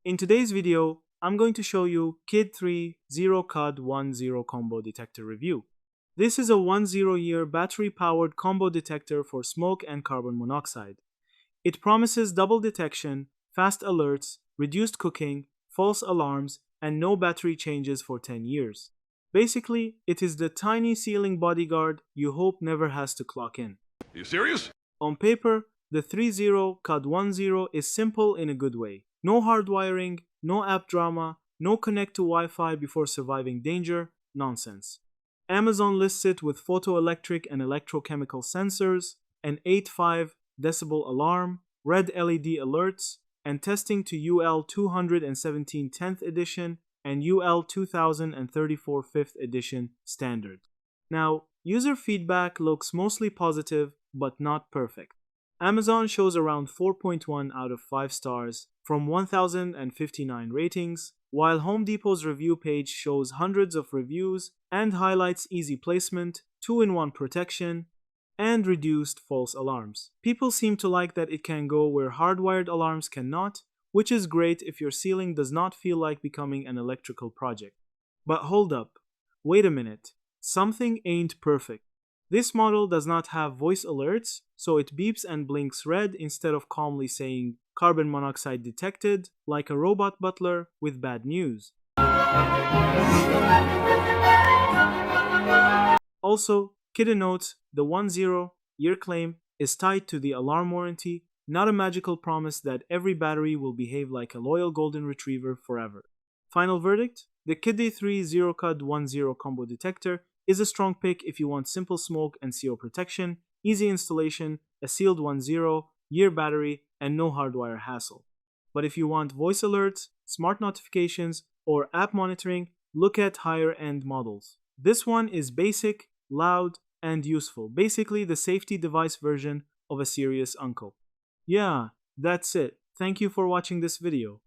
In today's video, I'm going to show you Kidde 30CUD10 combo detector review. This is a 10-year battery-powered combo detector for smoke and carbon monoxide. It promises double detection, fast alerts, reduced cooking, false alarms, and no battery changes for 10 years. Basically, it is the tiny ceiling bodyguard you hope never has to clock in. Are you serious? On paper, the 30CUD10 is simple in a good way. No hardwiring, no app drama, no connect to Wi-Fi before surviving danger, nonsense. Amazon lists it with photoelectric and electrochemical sensors, an 8.5 decibel alarm, red LED alerts, and testing to UL 217 10th edition and UL 2034 5th edition standard. Now, user feedback looks mostly positive, but not perfect. Amazon shows around 4.1 out of 5 stars from 1,059 ratings, while Home Depot's review page shows hundreds of reviews and highlights easy placement, 2-in-1 protection, and reduced false alarms. People seem to like that it can go where hardwired alarms cannot, which is great if your ceiling does not feel like becoming an electrical project. But hold up, wait a minute, something ain't perfect. This model does not have voice alerts, so it beeps and blinks red instead of calmly saying carbon monoxide detected, like a robot butler with bad news. Also, Kidde notes the 10-year claim is tied to the alarm warranty, not a magical promise that every battery will behave like a loyal golden retriever forever. Final verdict? The Kidde 30CUD10 combo detector is a strong pick if you want simple smoke and CO protection, easy installation, a sealed 10-year battery, and no hardwire hassle. But if you want voice alerts, smart notifications, or app monitoring, look at higher-end models. This one is basic, loud, and useful. Basically the safety device version of a serious uncle. Yeah, that's it. Thank you for watching this video.